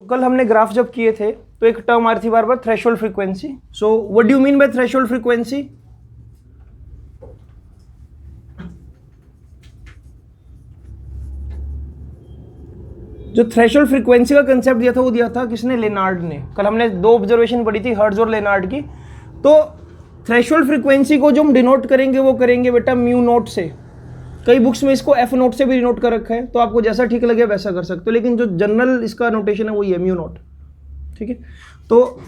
कल हमने ग्राफ जब किए थे तो एक टर्म आ रही थी बार बार, threshold frequency. So what do you mean by threshold frequency? जो थ्रेशोल्ड फ्रीक्वेंसी का कंसेप्ट दिया था वो दिया था किसने? लेनार्ड ने। कल हमने दो ऑब्जर्वेशन पढ़ी थी, हर्ट्ज और लेनार्ड की। तो थ्रेशोल्ड फ्रीक्वेंसी को जो हम डिनोट करेंगे वो करेंगे बेटा म्यू नोट से। कई बुक्स में इसको एफ नोट से भी डिनोट कर रखा है, तो आपको जैसा ठीक लगे वैसा कर सकते हो, लेकिन जो जनरल इसका नोटेशन है वो ये म्यू नोट। ठीक है, तो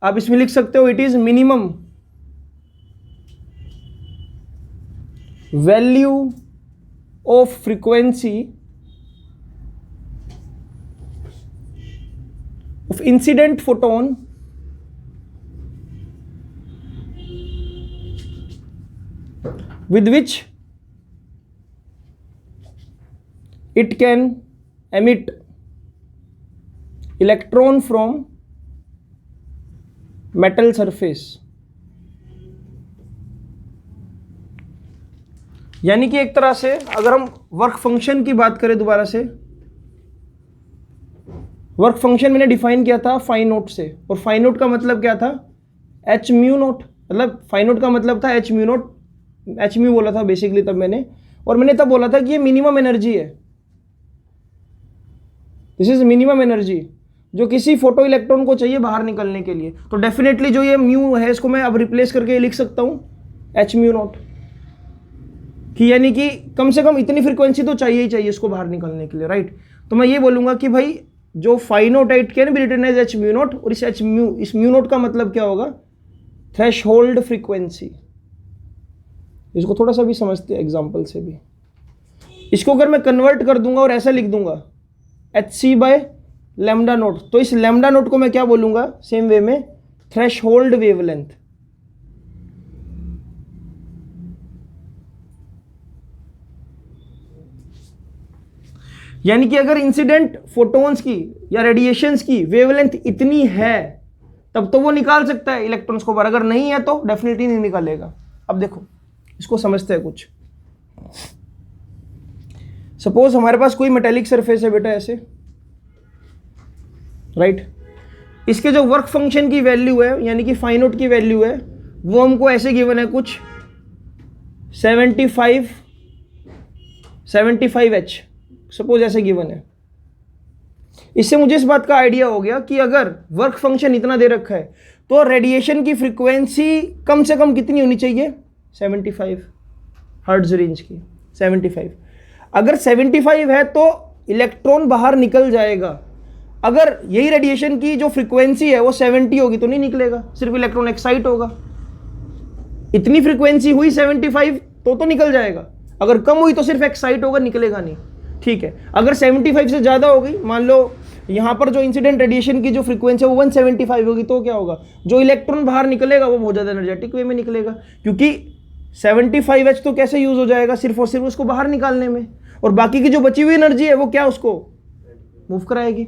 आप इसमें लिख सकते हो it is minimum value of frequency of incident photon with which it can emit electron from metal surface। यानी कि एक तरह से अगर हम वर्क फंक्शन की बात करें दोबारा से, वर्क फंक्शन मैंने डिफाइन किया था फाई नोट से, और फाई नोट का मतलब क्या था? H mu note. मतलब फाई नोट का मतलब था H mu naught, h mu बोला था बेसिकली तब मैंने, और मैंने तब बोला था कि ये मिनिमम एनर्जी है, दिस इज मिनिमम एनर्जी जो किसी फोटो इलेक्ट्रॉन को चाहिए बाहर निकलने के लिए। तो डेफिनेटली जो ये म्यू है इसको मैं अब रिप्लेस करके लिख सकता हूं एच म्यू नोट, कि यानी कि कम से कम इतनी फ्रीक्वेंसी तो चाहिए ही चाहिए इसको बाहर निकलने के लिए, राइट। तो मैं ये बोलूंगा कि भाई जो फाई नोट है it can be written as h mu naught, और इस म्यू नोट का मतलब क्या होगा? Threshold frequency. इसको थोड़ा सा भी समझते हैं एग्जांपल से भी। इसको अगर मैं कन्वर्ट कर दूंगा और ऐसा लिख दूंगा h C by lambda naught, तो इस लैम्डा नोट को मैं क्या बोलूंगा सेम वे में? Threshold wavelength. यानी कि अगर इंसिडेंट फोटोन्स की या रेडिएशंस की वेवलेंथ इतनी है तब तो वो निकाल सकता है इलेक्ट्रॉन्स को बाहर, अगर नहीं है तो डेफिनेटली नहीं निकालेगा। अब देखो इसको समझते हैं कुछ। सपोज हमारे पास कोई मेटेलिक सरफेस है बेटा ऐसे, राइट। इसके जो वर्क फंक्शन की वैल्यू है यानी कि फाई नोट की वैल्यू है वो हमको ऐसे गिवन है कुछ 75H सपोज ऐसे गिवन है। इससे मुझे इस बात का आइडिया हो गया कि अगर वर्क फंक्शन इतना दे रखा है तो रेडिएशन की फ्रीक्वेंसी कम से कम कितनी होनी चाहिए? 75 हर्ट्ज रेंज की, 75। अगर 75 है तो इलेक्ट्रॉन बाहर निकल जाएगा। अगर यही रेडिएशन की जो फ्रीक्वेंसी है वो 70 होगी तो नहीं निकलेगा, सिर्फ इलेक्ट्रॉन एक्साइट होगा। इतनी फ्रीक्वेंसी हुई 75 तो निकल जाएगा, अगर कम हुई तो सिर्फ एक्साइट होगा, निकलेगा नहीं। ठीक है, अगर 75 से ज़्यादा हो गई, मान लो यहाँ पर जो इंसिडेंट रेडिएशन की जो फ्रीक्वेंसी है वो 175 होगी, तो क्या होगा? जो इलेक्ट्रॉन बाहर निकलेगा वो बहुत ज़्यादा एनर्जेटिक वे में निकलेगा, क्योंकि 75H तो कैसे यूज़ हो जाएगा? सिर्फ और सिर्फ उसको बाहर निकालने में, और बाकी की जो बची हुई एनर्जी है वो क्या उसको मूव कराएगी।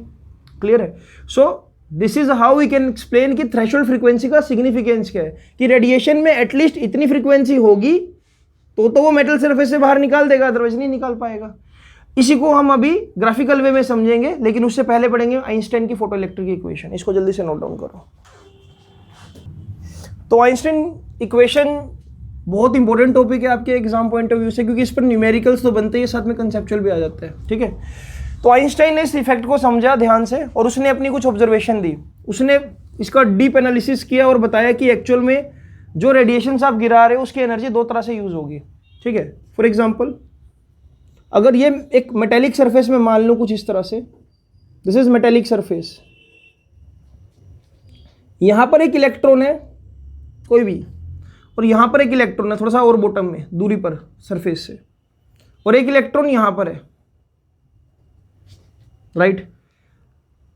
क्लियर है? So this is how we can explain कि थ्रेशोल्ड फ्रीक्वेंसी का सिग्निफिकेंस क्या है, कि रेडिएशन में एटलीस्ट इतनी फ्रीक्वेंसी होगी तो वो मेटल सरफेस से बाहर निकाल देगा, अदरवाइज नहीं निकाल पाएगा। इसी को हम अभी ग्राफिकल वे में समझेंगे, लेकिन उससे पहले पढ़ेंगे आइंस्टाइन की फोटोइलेक्ट्रिक इक्वेशन। इसको जल्दी से नोट डाउन करो। तो आइंस्टाइन इक्वेशन बहुत इंपॉर्टेंट टॉपिक है आपके एग्जाम पॉइंट ऑफ व्यू से, क्योंकि इस पर न्यूमेरिकल्स तो बनते ही, साथ में कंसेप्चुअल भी आ जाता है। ठीक है, तो आइंस्टाइन ने इस इफेक्ट को समझा ध्यान से और उसने अपनी कुछ ऑब्जर्वेशन दी। उसने इसका डीप एनालिसिस किया और बताया कि एक्चुअल में जो रेडिएशन आप गिरा रहे हो उसकी एनर्जी दो तरह से यूज होगी। ठीक है, फॉर एग्जाम्पल अगर ये एक मेटेलिक सरफेस में मान लो कुछ इस तरह से, दिस इज मेटेलिक सरफेस, यहां पर एक इलेक्ट्रॉन है कोई भी, और यहां पर एक इलेक्ट्रॉन है थोड़ा सा और बॉटम में दूरी पर सरफेस से, और एक इलेक्ट्रॉन यहां पर है, राइट।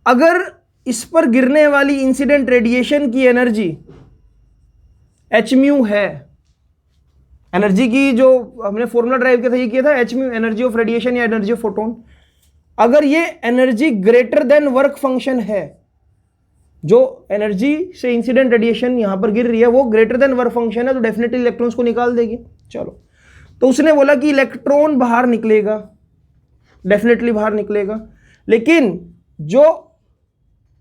अगर इस पर गिरने वाली इंसिडेंट रेडिएशन की एनर्जी एच म्यू है, एनर्जी की जो हमने फॉर्मूला ड्राइव किया था ये किया था H mu, energy of radiation या एनर्जी ऑफ फोटोन। अगर ये energy greater then work function है, जो एनर्जी से इंसिडेंट रेडिएशन यहां पर गिर रही है वो ग्रेटर देन वर्क फंक्शन है, तो डेफिनेटली इलेक्ट्रॉन्स को निकाल देगी। चलो, तो उसने बोला कि इलेक्ट्रॉन बाहर निकलेगा, डेफिनेटली बाहर निकलेगा, लेकिन जो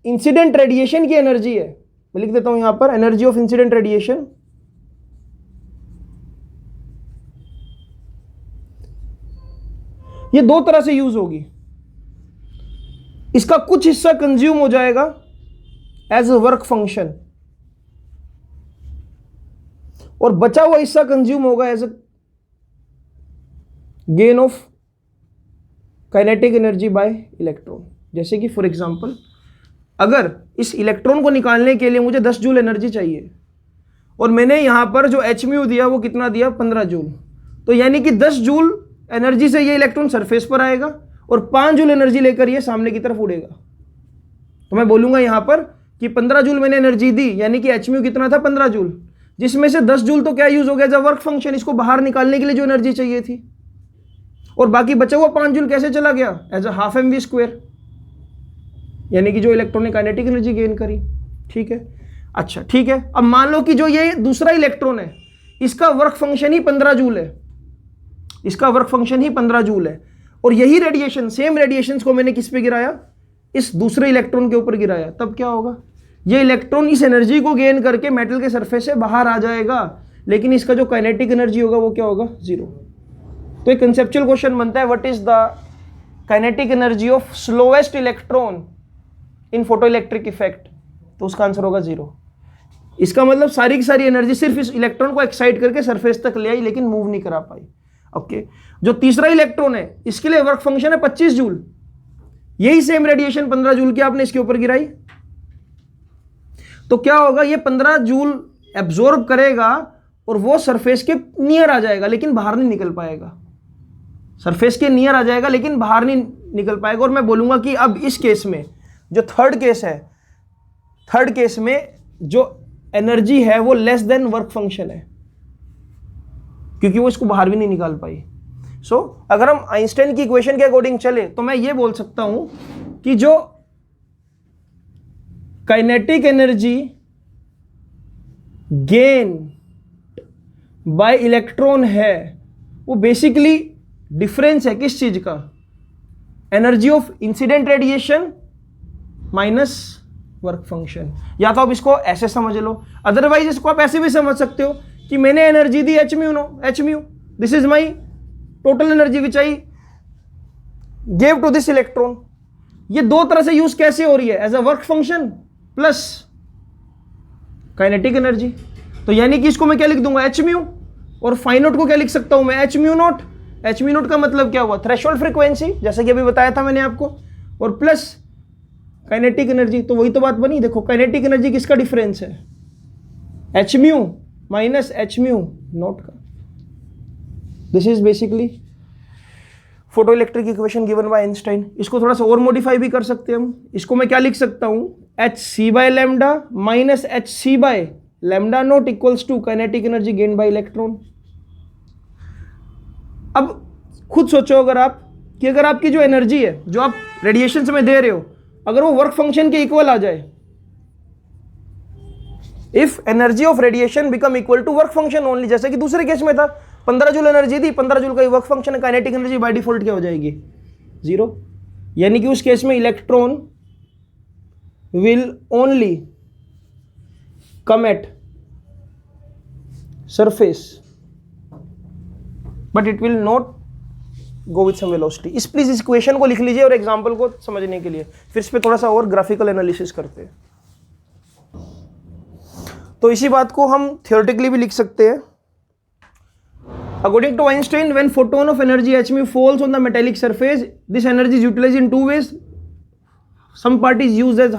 इंसिडेंट रेडिएशन की एनर्जी है, मैं लिख देता हूं यहां पर एनर्जी ऑफ इंसिडेंट रेडिएशन, ये दो तरह से यूज होगी। इसका कुछ हिस्सा कंज्यूम हो जाएगा एज अ वर्क फंक्शन और बचा हुआ हिस्सा कंज्यूम होगा as a gain of kinetic energy by electron. जैसे कि फॉर एग्जांपल अगर इस इलेक्ट्रॉन को निकालने के लिए मुझे 10 जूल एनर्जी चाहिए और मैंने यहां पर जो एच म्यू दिया वो कितना दिया 15 जूल, तो यानी कि 10 जूल एनर्जी से ये इलेक्ट्रॉन सरफेस पर आएगा और 5 जूल एनर्जी लेकर ये सामने की तरफ उड़ेगा। तो मैं बोलूंगा यहां पर कि 15 जूल मैंने एनर्जी दी, यानी कि एच म्यू कितना था 15 जूल, जिसमें से 10 जूल तो क्या यूज हो गया एज अ वर्क फंक्शन, इसको बाहर निकालने के लिए जो एनर्जी चाहिए थी, और बाकी बचा हुआ 5 जूल कैसे चला गया as a half mv square, यानी कि जो इलेक्ट्रॉन ने काइनेटिक एनर्जी गेन करी। ठीक है, अच्छा ठीक है, अब मान लो कि जो ये दूसरा इलेक्ट्रॉन है इसका वर्क फंक्शन ही 15 जूल है, इसका वर्क फंक्शन ही 15 जूल है, और यही रेडिएशन, सेम रेडिएशंस को मैंने किस पे गिराया, इस दूसरे इलेक्ट्रॉन के ऊपर गिराया, तब क्या होगा, ये इलेक्ट्रॉन इस एनर्जी को गेन करके मेटल के सरफेस से बाहर आ जाएगा, लेकिन इसका जो काइनेटिक एनर्जी होगा वो क्या होगा, 0। तो एक कंसेप्चुअल क्वेश्चन बनता है, what is the kinetic energy of slowest electron in photoelectric effect, तो उसका आंसर होगा 0। इसका मतलब सारी की सारी एनर्जी सिर्फ इस इलेक्ट्रॉन को एक्साइट करके सरफेस तक ले आई, लेकिन मूव नहीं करा पाई। ओके, जो तीसरा इलेक्ट्रॉन है इसके लिए वर्क फंक्शन है 25 जूल, यही सेम रेडिएशन 15 जूल की आपने इसके ऊपर गिराई, तो क्या होगा, ये 15 जूल एब्जॉर्ब करेगा और वो सरफेस के नियर आ जाएगा लेकिन बाहर नहीं निकल पाएगा, सरफेस के नियर आ जाएगा लेकिन बाहर नहीं निकल पाएगा। और मैं बोलूंगा कि अब इस केस में जो थर्ड केस है, थर्ड केस में जो एनर्जी है वो लेस देन वर्क फंक्शन है, क्योंकि वो इसको बाहर भी नहीं निकाल पाई। सो अगर हम आइंस्टाइन की इक्वेशन के अकॉर्डिंग चले तो मैं ये बोल सकता हूं कि जो kinetic energy gain by electron है वो बेसिकली डिफरेंस है किस चीज का, energy of incident radiation minus work function. या तो आप इसको ऐसे समझ लो, अदरवाइज इसको आप ऐसे भी समझ सकते हो कि मैंने एनर्जी दी h mu, this is my total energy which I gave to this electron. ये दो तरह से यूज कैसे हो रही है, as a work function plus kinetic energy. तो यानी कि इसको मैं क्या लिख दूंगा, एच म्यू, और फाई नोट को क्या लिख सकता हूं मैं, h mu naught. H mu naught का मतलब क्या हुआ, थ्रेशोल्ड फ्रीक्वेंसी, जैसे कि अभी बताया था मैंने आपको, और प्लस काइनेटिक एनर्जी। तो वही तो बात बनी, देखो काइनेटिक एनर्जी किसका डिफरेंस है, H mu minus H mu naught का। This is basically photoelectric equation given by Einstein. इसको थोड़ा सा और मॉडिफाई भी कर सकते हैं हम, इसको मैं क्या लिख सकता हूं, h C by lambda minus h C by lambda naught equals to kinetic energy gain by electron. अब खुद सोचो अगर आप कि अगर आपकी जो एनर्जी है जो आप रेडिएशन में दे रहे हो, अगर वो वर्क फंक्शन के इक्वल आ जाए, if energy of radiation become equal to work function only, जैसे कि दूसरे केस में था 15 जूल एनर्जी दी, 15 जूल का वर्क फंक्शन है, काइनेटिक एनर्जी बाय डिफॉल्ट क्या हो जाएगी, 0। यानी कि उस केस में electron will only come at surface but it will not go with some velocity. इस प्लीज इस इक्वेशन को लिख लीजिए और एग्जांपल को समझने के लिए फिर इस पे थोड़ा सा और ग्राफिकल एनालिसिस करते हैं। तो इसी बात को हम थियोरेटिकली भी लिख सकते हैं। According to Einstein, when photon of energy h mu falls on the metallic surface, this energy is utilized in two ways. Some part is used as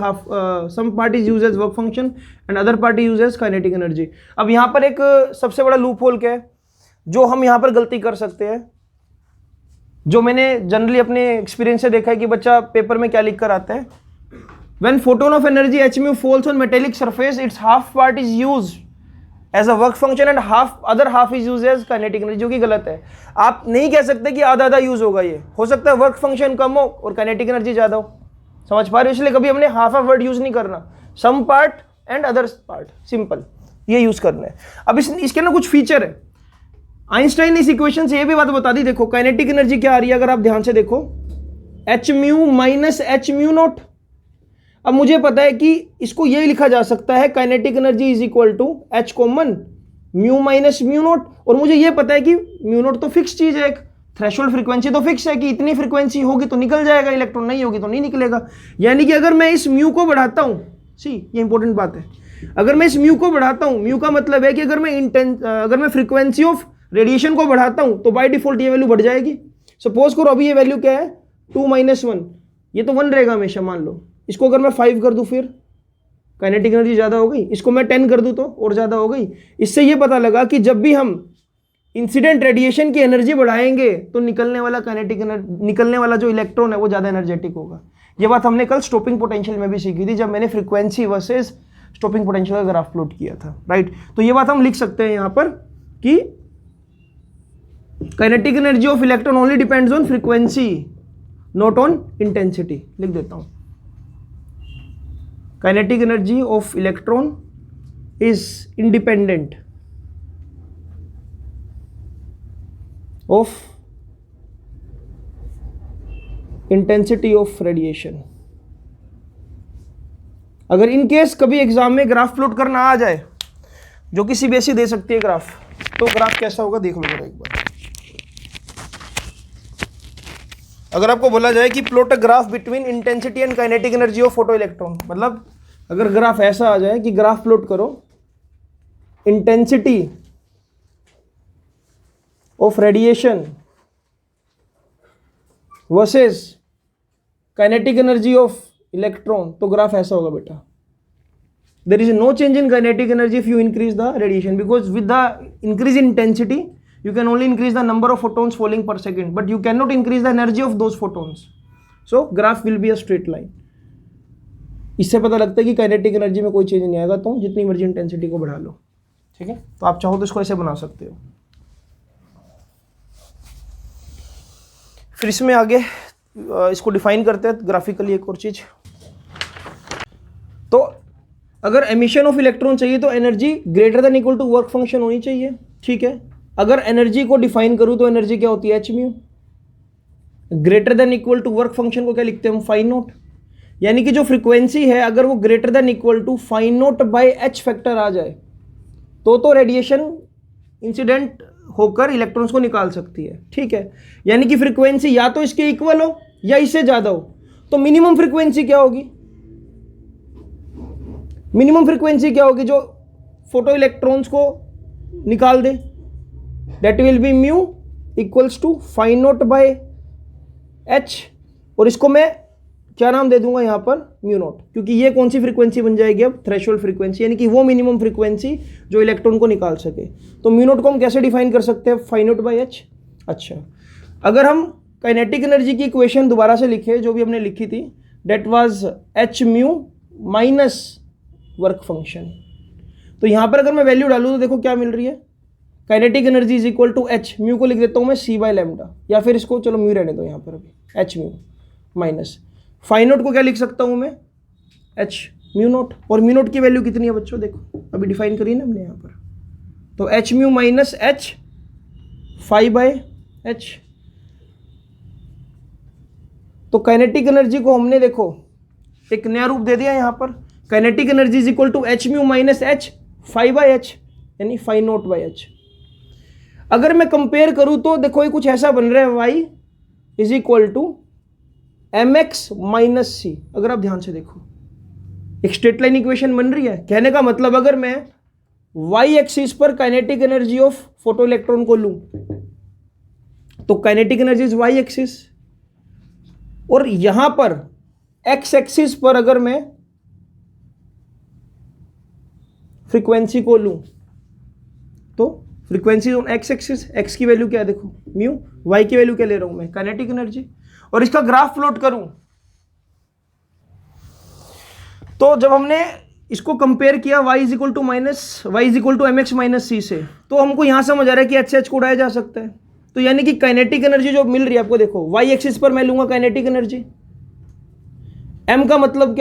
work function and other part is used as kinetic energy. अब यहाँ पर एक सबसे बड़ा loop hole क्या है जो हम यहाँ पर गलती कर सकते हैं, जो मैंने जनरली अपने एक्सपीरियंस से देखा है कि बच्चा पेपर में क्या लिख कर आता है, when photon of energy h mu falls on metallic surface, its half part is used as a work function and other half is used as kinetic energy, जो कि गलत है। आप नहीं कह सकते कि आधा आधा यूज होगा, ये हो सकता है वर्क फंक्शन कम हो और काइनेटिक एनर्जी ज्यादा हो, समझ पा रहे हो, इसलिए कभी हमने हाफ ऑफ वर्ड यूज नहीं करना, some part and other part, simple ये यूज करना है। अब इसके ना कुछ फीचर है, आइंस्टाइन ने इस इक्वेशन से ये भी बात बता दी, देखो काइनेटिक एनर्जी क्या आ रही है अगर आप ध्यान से देखो, H mu minus H mu naught. अब मुझे पता है कि इसको यही लिखा जा सकता है kinetic energy is equal to h common mu minus mu naught, और मुझे ये पता है कि म्यू नोट तो फिक्स चीज है, एक थ्रेशोल्ड फ्रीक्वेंसी तो फिक्स है कि इतनी फ्रीक्वेंसी होगी तो निकल जाएगा इलेक्ट्रॉन, नहीं होगी तो नहीं निकलेगा। यानी कि अगर मैं इस म्यू को बढ़ाता हूं, सी ये इंपॉर्टेंट बात है, अगर मैं इस म्यू को बढ़ाता हूं, म्यू का मतलब है कि अगर मैं फ्रीक्वेंसी ऑफ रेडिएशन को बढ़ाता हूं तो बाय डिफॉल्ट ये वैल्यू बढ़ जाएगी। सपोज करो अभी ये वैल्यू क्या है 2 - 1, ये तो 1 रहेगा हमेशा मान लो। इसको अगर मैं 5 कर दूं फिर काइनेटिक एनर्जी ज़्यादा हो गई, इसको मैं 10 कर दूं तो और ज़्यादा हो गई। इससे ये पता लगा कि जब भी हम इंसिडेंट रेडिएशन की एनर्जी बढ़ाएंगे तो निकलने वाला जो इलेक्ट्रॉन है वो ज़्यादा एनर्जेटिक होगा। ये बात हमने कल स्टॉपिंग पोटेंशियल में भी सीखी थी जब मैंने फ्रीक्वेंसी वर्सेस स्टॉपिंग पोटेंशियल का ग्राफ प्लॉट किया था, राइट। तो ये बात हम लिख सकते हैं यहाँ पर कि kinetic energy of electron only depends on frequency not on intensity. लिख देता हूँ, kinetic energy of electron is independent of intensity of radiation. अगर इन केस कभी एग्जाम में ग्राफ प्लॉट करना आ जाए, जो कि सीबीएसई दे सकती है ग्राफ, तो ग्राफ कैसा होगा देख लो जरा एक बार। अगर आपको बोला जाए कि plot a graph between intensity and kinetic energy of photo electron, मतलब अगर ग्राफ ऐसा आ जाए कि ग्राफ प्लॉट करो intensity of radiation versus kinetic energy of electron, तो ग्राफ ऐसा होगा बेटा। There is no change in kinetic energy if you increase the radiation, because with the increase in intensity you can only increase the number of photons falling per second, but you cannot increase the energy of those photons. So graph will be a straight line. इससे पता लगता है कि kinetic energy में कोई change नहीं आएगा, तो जितनी मर्जी इंटेंसिटी को बढ़ा लो, ठीक है। तो आप चाहो तो इसको ऐसे बना सकते हो। फिर इसमें आगे इसको डिफाइन करते हैं ग्राफिकली एक और चीज। तो अगर एमिशन ऑफ इलेक्ट्रॉन चाहिए तो energy greater than equal to work function होनी चाहिए, ठीक है। अगर एनर्जी को डिफाइन करूं तो एनर्जी क्या होती है H mu, greater than equal to work function को क्या लिखते हैं हम फाई नोट। यानी कि जो फ्रीक्वेंसी है अगर वो greater than equal to phi naught by H factor आ जाए तो रेडिएशन इंसिडेंट होकर इलेक्ट्रॉन्स को निकाल सकती है, ठीक है। यानी कि फ्रीक्वेंसी या तो इसके इक्वल हो या इससे ज्यादा हो, तो मिनिमम फ्रीक्वेंसी क्या होगी, मिनिमम फ्रीक्वेंसी क्या होगी जो फोटो इलेक्ट्रॉन्स को निकाल दे, that will be mu equals to phi naught by h, और इसको मैं क्या नाम दे दूंगा यहाँ पर म्यू नॉट, क्योंकि ये कौन सी फ्रीक्वेंसी बन जाएगी अब थ्रेशोल्ड फ्रीक्वेंसी, यानी कि वो मिनिमम फ्रीक्वेंसी जो इलेक्ट्रॉन को निकाल सके। तो म्यू नॉट को हम कैसे डिफाइन कर सकते हैं फाई नॉट बाई एच। अच्छा, अगर हम काइनेटिक एनर्जी की इक्वेशन दोबारा से लिखे जो भी हमने लिखी थी, that was h mu minus work function, तो यहाँ पर अगर मैं वैल्यू डालूँ तो देखो क्या मिल रही है, kinetic energy is equal to h, mu को लिख देता हूँ मैं सी बाय लैम्डा, या फिर इसको चलो म्यू रहने दो यहाँ पर अभी, h mu minus phi naught को क्या लिख सकता हूँ मैं एच म्यू नोट, और म्यू नोट की वैल्यू कितनी है बच्चों देखो अभी डिफाइन करी ना हमने यहाँ पर, तो h mu minus h phi by h. तो काइनेटिक एनर्जी को हमने देखो एक नया रूप दे दिया यहाँ पर, kinetic energy is equal to h mu minus h phi by h, यानी फाई नोट बाय एच। अगर मैं कंपेयर करूं तो देखो ये कुछ ऐसा बन रहा है, y is equal to M X minus C. अगर आप ध्यान से देखो एक स्ट्रेट लाइन इक्वेशन बन रही है, कहने का मतलब अगर मैं y एक्सिस पर kinetic energy of photo electron को लूं तो kinetic energy is y axis, और यहां पर x एक्सिस पर अगर मैं फ्रीक्वेंसी को लूं तो frequency on x axis, x की वैल्यू क्या है देखो म्यू, वाई की वैल्यू क्या ले रहा हूं मैं काइनेटिक एनर्जी, और इसका ग्राफ प्लॉट करूं तो जब हमने इसको कंपेयर किया y is equal to M X minus C से, तो हमको यहां समझ आ रहा है कि एच को उड़ाया जा सकता है। तो यानी कि काइनेटिक एनर्जी जो मिल रही है आपको देखो y एक्सिस पर मैं लूंगा काइनेटिक एनर्जी, m का मतलब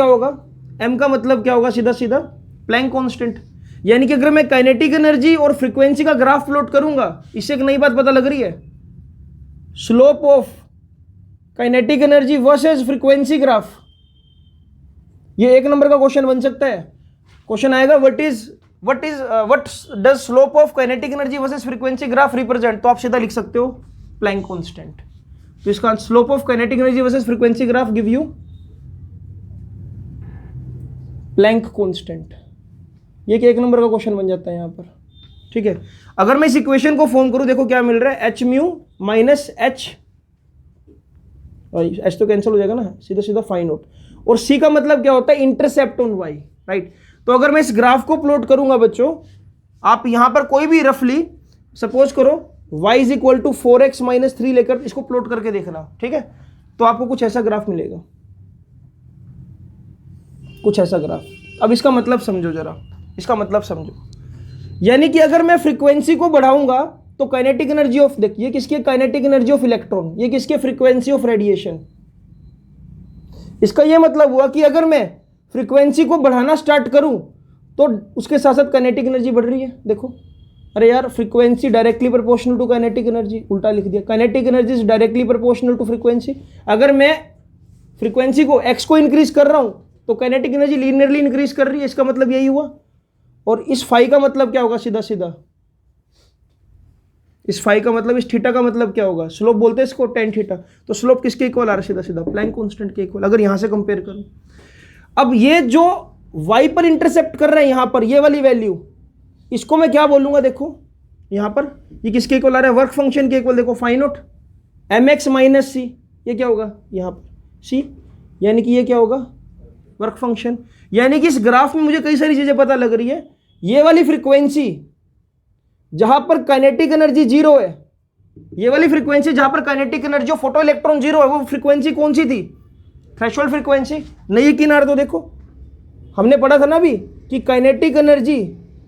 क्या होगा, सीधा सीधा प्लैंक कांस्टेंट। यानी कि अगर मैं काइनेटिक एनर्जी और फ्रीक्वेंसी का ग्राफ प्लॉट करूंगा, इससे एक नई बात पता लग रही है, slope of kinetic energy versus frequency graph, ये एक नंबर का क्वेश्चन बन सकता है। क्वेश्चन आएगा what does slope of kinetic energy versus frequency graph represent, तो आप सीधा लिख सकते हो प्लैंक कांस्टेंट। तो इसका slope of kinetic energy versus frequency graph give you Planck constant. ये एक नंबर का क्वेश्चन बन जाता है यहां पर, ठीक है। अगर मैं इस इक्वेशन को फॉर्म करूं, देखो क्या मिल रहा है, एच म्यू माइनस एच तो कैंसिल हो जाएगा ना, सीधा सीधा फाई नोट, और सी का मतलब क्या होता है, इंटरसेप्ट ऑन वाई, राइट। तो अगर मैं इस ग्राफ को प्लॉट करूंगा बच्चों, आप यहां पर कोई भी रफली सपोज करो y is equal to 4x minus 3 लेकर इसको प्लॉट करके देखना, ठीक है। तो आपको कुछ ऐसा ग्राफ मिलेगा, कुछ ऐसा ग्राफ। अब इसका मतलब समझो जरा, इसका मतलब समझो, यानी कि अगर मैं फ्रीक्वेंसी को बढ़ाऊंगा तो काइनेटिक एनर्जी ऑफ, देखिए किसकी काइनेटिक एनर्जी ऑफ इलेक्ट्रॉन, ये किसके फ्रीक्वेंसी ऑफ रेडिएशन। इसका यह मतलब हुआ कि अगर मैं फ्रीक्वेंसी को बढ़ाना स्टार्ट करूं तो उसके साथ साथ काइनेटिक एनर्जी बढ़ रही है। देखो, अरे यार frequency directly proportional to kinetic energy, उल्टा लिख दिया, kinetic energy is directly proportional to frequency. अगर मैं फ्रीक्वेंसी को x को इंक्रीज कर रहा हूं तो काइनेटिक एनर्जी लीनियरली इंक्रीज कर रही है, इसका मतलब यही हुआ। और इस फाई का मतलब क्या होगा, सीधा सीधा इस फाई का मतलब, इस थीटा का मतलब क्या होगा, स्लोप बोलते हैं इसको, टेन थीटा। तो स्लोप किसके इक्वल आ रहा है, सीधा सीधा प्लैंक कांस्टेंट के इक्वल, अगर यहां से कंपेयर करूं। अब ये जो y पर इंटरसेप्ट कर रहे हैं यहां पर, ये वाली वैल्यू, इसको मैं क्या बोलूंगा, देखो यहां पर ये किसके इक्वल आ रहा है, वर्क फंक्शन के इक्वल। देखो phi note mx minus C, ये क्या होगा यहां पर c, यानी कि ये क्या होगा वर्क फंक्शन। यानी कि इस ग्राफ में मुझे कई सारी चीजें पता लग रही है। ये वाली फ्रीक्वेंसी जहां पर काइनेटिक एनर्जी जीरो है, ये वाली फ्रीक्वेंसी जहां पर kinetic energy of photo electron zero है, वो फ्रीक्वेंसी कौन सी थी, थ्रेशोल्ड फ्रीक्वेंसी। नहीं किनार, तो देखो हमने पढ़ा था ना अभी कि kinetic energy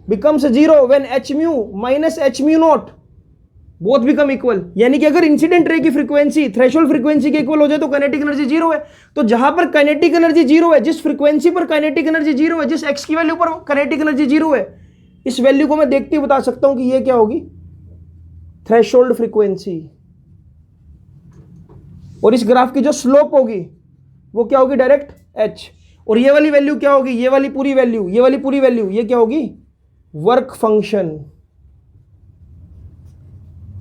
becomes zero when H mu minus H mu naught both become equal. यानी कि अगर इंसिडेंट रे की फ्रीक्वेंसी थ्रेशोल्ड फ्रीक्वेंसी के इक्वल हो जाए तो काइनेटिक एनर्जी जीरो है। तो जहां पर काइनेटिक एनर्जी जीरो है, जिस फ्रीक्वेंसी पर काइनेटिक एनर्जी जीरो है, जिस एक्स की वैल्यू पर काइनेटिक एनर्जी जीरो है, इस वैल्यू को मैं देखते ही बता सकता हूं कि ये क्या होगी, थ्रेशोल्ड फ्रीक्वेंसी। और इस ग्राफ की जो स्लोप होगी वो क्या होगी, डायरेक्ट h। और ये वाली वैल्यू क्या होगी, ये वाली पूरी वैल्यू, ये वाली पूरी वैल्यू, ये क्या होगी, वर्क फंक्शन,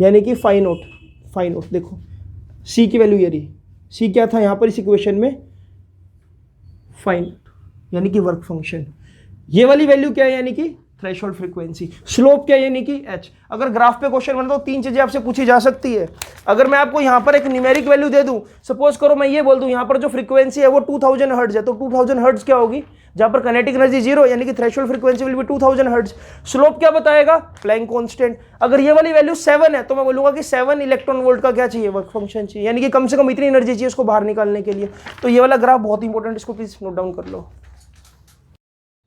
यानी कि फाई नोट। फाई नोट देखो c की वैल्यू ये रही, c क्या था यहां पर इस इक्वेशन में, फाई नोट, यानी कि वर्क फंक्शन। ये वाली वैल्यू क्या है, यानी कि थ्रेशोल्ड फ्रीक्वेंसी। स्लोप क्या है, यानी कि h। अगर ग्राफ पे क्वेश्चन बना तो तीन चीजें आपसे पूछी जा सकती है। अगर मैं आपको यहां पर एक न्यूमेरिक वैल्यू दे दूं, सपोज करो मैं ये बोल दूं यहां पर जो फ्रीक्वेंसी है वो 2000 हर्ट्ज है, तो 2000 हर्ट्ज क्या होगी, जहां पर काइनेटिक एनर्जी जीरो, यानी कि threshold frequency will be 2000 hertz. Slope क्या बताएगा, प्लैंक कांस्टेंट। अगर ये वाली वैल्यू 7 है तो मैं बोलूंगा कि 7 इलेक्ट्रॉन वोल्ट का क्या चाहिए, वर्क फंक्शन चाहिए, यानी कि कम से कम इतनी एनर्जी चाहिए उसको बाहर निकालने के लिए। तो ये वाला ग्राफ बहुत इंपॉर्टेंट, इसको प्लीज नोट डाउन कर लो।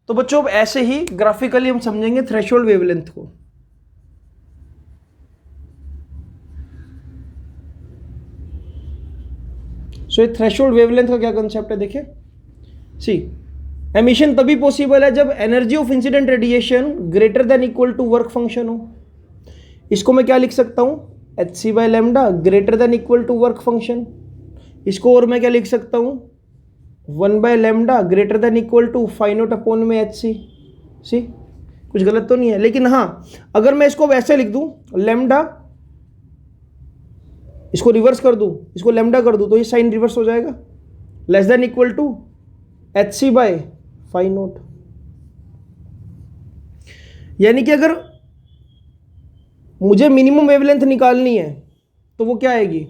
तो बच्चों अब ऐसे ही ग्राफिकली हम समझेंगे थ्रेशोल्ड वेवलेंथ को। सो ये थ्रेशोल्ड वेवलेंथ का क्या कंसेप्ट है, देखिए सी, एमिशन तभी पॉसिबल है जब energy of incident radiation greater than equal to work function हो। इसको मैं क्या लिख सकता हूं, hc by lambda greater than equal to work function. इसको और मैं क्या लिख सकता हूं, 1 by lambda greater than equal to phi naught upon में एच सी। कुछ गलत तो नहीं है, लेकिन हाँ अगर मैं इसको वैसे लिख दूं, लैम्डा, इसको रिवर्स कर दूं, इसको लैम्डा कर दूं, तो ये साइन रिवर्स हो जाएगा, less than equal to H C by phi naught. यानी कि अगर मुझे मिनिमम वेवलेंथ निकालनी है तो वो क्या आएगी,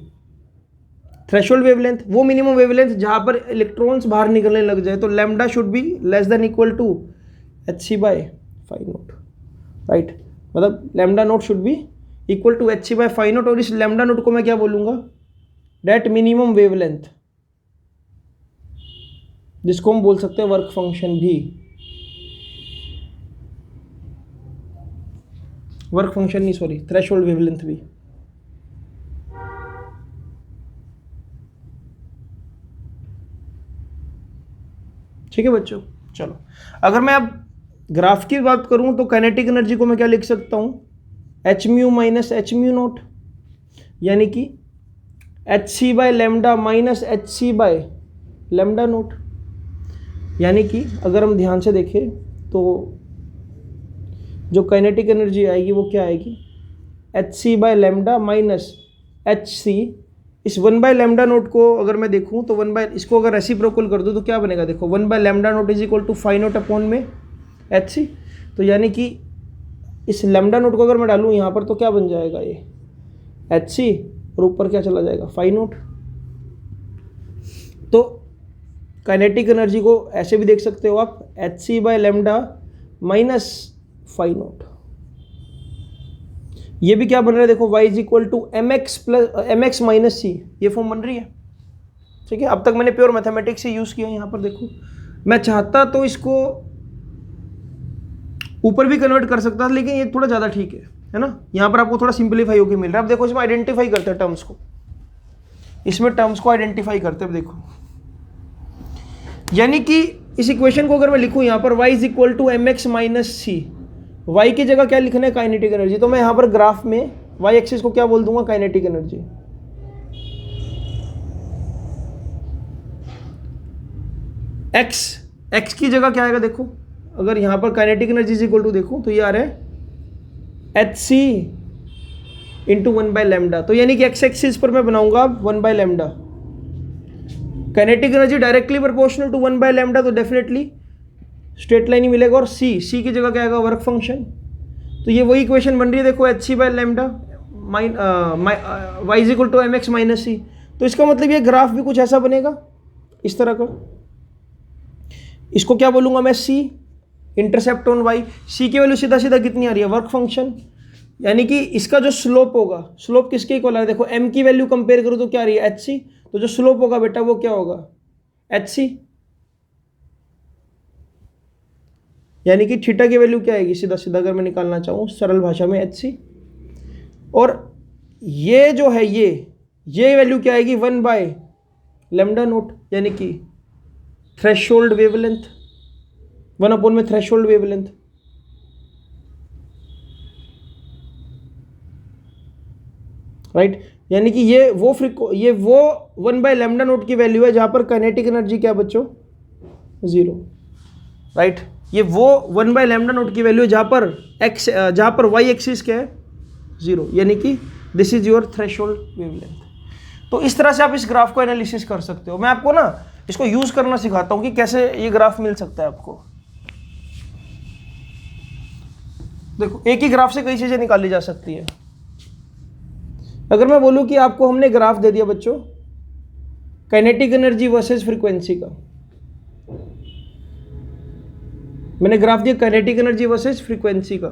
थ्रेशोल्ड वेवलेंथ। वो मिनिमम वेवलेंथ जहां पर इलेक्ट्रॉन्स बाहर निकलने लग जाए, तो lambda should be less than equal to H C by phi naught, right. मतलब lambda naught should be equal to H C by phi naught. और इस लैम्डा नोट को मैं क्या बोलूंगा, डेट मिनिमम वेवलेंथ, जिसको हम बोल सकते हैं वर्क फंक्शन भी, वर्क फंक्शन नहीं सॉरी, थ्रेशोल्ड वेवलेंथ भी। ठीक है बच्चों, चलो अगर मैं अब ग्राफ की बात करूं तो काइनेटिक एनर्जी को मैं क्या लिख सकता हूं, h mu minus H mu naught, यानी कि h C by lambda minus h C by lambda naught. यानी कि अगर हम ध्यान से देखें तो जो काइनेटिक एनर्जी आएगी वो क्या आएगी, hc by lambda minus hc। इस 1/λ0 को अगर मैं देखूं तो इसको अगर रेसिप्रोकल कर दूं तो क्या बनेगा, देखो 1/λ0 is equal to phi naught upon में hc। तो यानी कि इस लैम्डा नोट को अगर मैं डालूं यहाँ पर तो क्या बन जाएगा, ये hc और ऊपर क्या चला जाएगा, फाई नोट। तो काइनेटिक एनर्जी को ऐसे भी देख सकते हो आप, hc by lambda minus phi naught. ये भी क्या बन रहा है, देखो y is equal to mx minus C, ये फॉर्म बन रही है। ठीक है, अब तक मैंने प्योर मैथमेटिक्स से यूज किया। यहाँ पर देखो मैं चाहता तो इसको ऊपर भी कन्वर्ट कर सकता था, लेकिन ये थोड़ा ज़्यादा ठीक है ना। यहाँ पर आपको थोड़ा सिंप्लीफाई होकर मिल रहा है। अब देखो इसमें आइडेंटिफाई करते हैं टर्म्स को, इसमें टर्म्स को आइडेंटिफाई करते हैं। अब देखो यानी कि इस इक्वेशन को अगर मैं लिखूँ यहाँ पर y is equal to mx minus c, y की जगह क्या लिखना है, काइनेटिक एनर्जी। तो मैं यहाँ पर ग्राफ में y एक्सिस को क्या बोल दूंगा, काइनेटिक एनर्जी। x की जगह क्या आएगा, देखो अगर यहाँ पर kinetic energy is equal to देखो तो ये आ रहा है hc इंटू 1/λ। तो यानी कि x एक्सिस पर मैं बनाऊंगा 1/λ। Kinetic energy directly proportional to 1/λ, तो डेफिनेटली स्ट्रेट लाइन ही मिलेगा। और c की जगह क्या आएगा, वर्क फंक्शन। तो ये वही इक्वेशन बन रही है, देखो hc by lambda y is equal to mx minus C. तो इसका मतलब ये ग्राफ भी कुछ ऐसा बनेगा, इस तरह का। इसको क्या बोलूँगा मैं, c intercept on y। c की वैल्यू सीधा सीधा कितनी आ रही है, वर्क फंक्शन। यानी कि इसका जो स्लोप होगा, स्लोप किसके इक्वल आ रहा है, देखो m की वैल्यू कंपेयर करो तो क्या आ रही है, hc। तो जो स्लोप होगा बेटा वो क्या होगा, hc। यानी कि थीटा की वैल्यू क्या आएगी, सीधा सीधा अगर मैं निकालना चाहूँ सरल भाषा में, hc। और ये जो है ये वैल्यू क्या आएगी, 1/λ0, यानी कि थ्रेशोल्ड वेवलेंथ, 1 अपॉन में थ्रेशोल्ड वेवलेंथ। राइट, यानी कि ये वो 1/λ0 की वैल्यू है जहां पर काइनेटिक एनर्जी क्या बच्चों, 0। राइट, ये वो 1/λ0 की वैल्यू है जहां पर y एक्सिस क्या है, 0। यानी कि this is your threshold wavelength. तो इस तरह से आप इस ग्राफ को एनालिसिस कर सकते हो। मैं आपको ना इसको यूज करना सिखाता हूं कि कैसे ये ग्राफ मिल सकता है आपको। देखो एक ही ग्राफ से कई चीजें निकाली जा सकती है। अगर मैं बोलूं कि आपको हमने ग्राफ दे दिया बच्चों काइनेटिक एनर्जी वर्सेस फ्रीक्वेंसी का, मैंने ग्राफ दिया काइनेटिक एनर्जी वर्सेस फ्रीक्वेंसी का,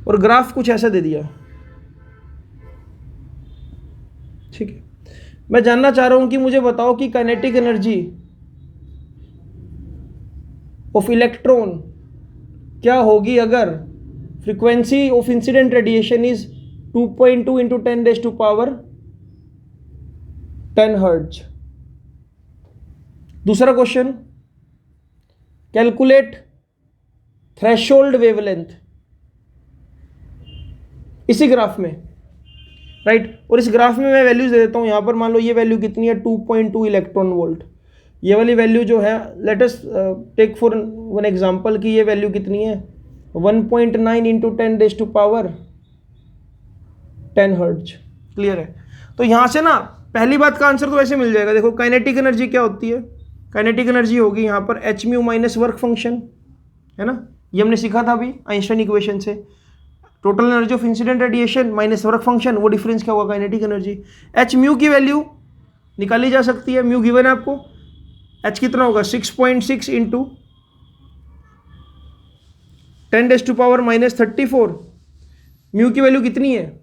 और ग्राफ कुछ ऐसा दे दिया। ठीक है, मैं जानना चाह रहा हूं कि मुझे बताओ कि काइनेटिक एनर्जी ऑफ इलेक्ट्रॉन क्या होगी अगर frequency of incident radiation is 2.2 into 10 hertz. दूसरा क्वेश्चन, कैलकुलेट थ्रेशोल्ड वेवलेंथ इसी ग्राफ में। राइट, और इस ग्राफ में मैं वैल्यूज दे देता हूं। यहां पर मान लो ये वैल्यू कितनी है, 2.2 इलेक्ट्रॉन वोल्ट। ये वाली वैल्यू जो है, let us take for one example कि ये वैल्यू कितनी है, 1.9 इंटू 10 हर्ट्ज। क्लियर है। तो यहां से ना पहली बात का आंसर तो वैसे मिल जाएगा। देखो काइनेटिक एनर्जी क्या होती है, काइनेटिक एनर्जी होगी यहाँ पर H mu minus work function, है ना। ये हमने सीखा था अभी आइंस्टाइन इक्वेशन से। Total energy of incident radiation minus work function, वो डिफरेंस क्या होगा, काइनेटिक एनर्जी। एच म्यू की वैल्यू निकाली जा सकती है, म्यू गिवन है आपको। एच कितना होगा, 6.6 इंटू 10⁻⁻34। म्यू की वैल्यू कितनी है,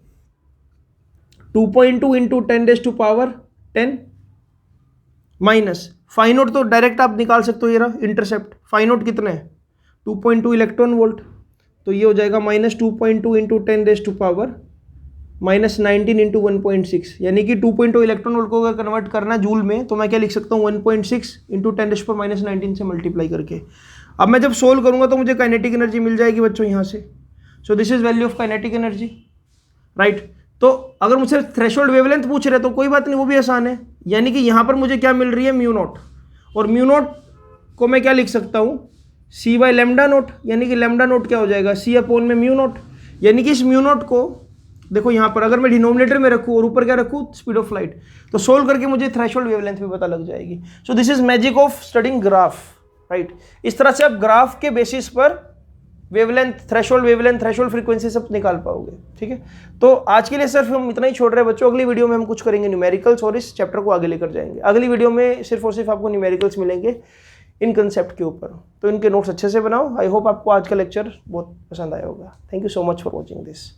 2.2 इंटू 10⁻10 माइनस फाई नोट तो डायरेक्ट आप निकाल सकते हो। ये रहा इंटरसेप्ट, फाई नोट कितना है 2.2 इलेक्ट्रॉन वोल्ट, तो ये हो जाएगा माइनस 2.2 इंटू 10⁻⁻19 इंटू 1.6, यानी कि 2.2 इलेक्ट्रॉन वोल्ट को अगर कन्वर्ट करना जूल में तो मैं क्या लिख सकता हूँ, 1.6 इंटू 10⁻⁻19 से मल्टीप्लाई करके। अब मैं जब सोल्व करूंगा तो मुझे काइनेटिक एनर्जी मिल जाएगी बच्चों यहाँ से। सो this is value of kinetic energy. Right, तो अगर मुझसे थ्रेशोल्ड वेवलेंथ पूछ रहे तो कोई बात नहीं, वो भी आसान है। यानी कि यहाँ पर मुझे क्या मिल रही है, म्यू नॉट, और म्यू नॉट को मैं क्या लिख सकता हूँ, सी बाई लेमडा नोट, यानी कि लेमडा नोट क्या हो जाएगा, सी अपॉन में म्यू नोट, यानी कि इस म्यू नोट को देखो यहाँ पर अगर मैं डिनोमिनेटर में रखूँ और ऊपर क्या रखूँ, स्पीड ऑफ लाइट, तो सोल्व करके मुझे थ्रेशोल्ड वेवलेंथ भी पता लग जाएगी। सो this is magic of studying graph, right. इस तरह से आप ग्राफ के बेसिस पर वेवलेंथ, थ्रेशोल्ड फ्रीक्वेंसी सब निकाल पाओगे, ठीक है। तो आज के लिए सिर्फ हम इतना ही छोड़ रहे हैं बच्चों, अगली वीडियो में हम कुछ करेंगे न्यूमेरिकल्स और इस चैप्टर को आगे लेकर जाएंगे। अगली वीडियो में सिर्फ और सिर्फ आपको न्यूमेरिकल्स मिलेंगे इन कंसेप्ट के ऊपर, तो इनके नोट्स अच्छे से बनाओ। आई होप आपको आज का लेक्चर बहुत पसंद आया होगा। Thank you so much for watching this.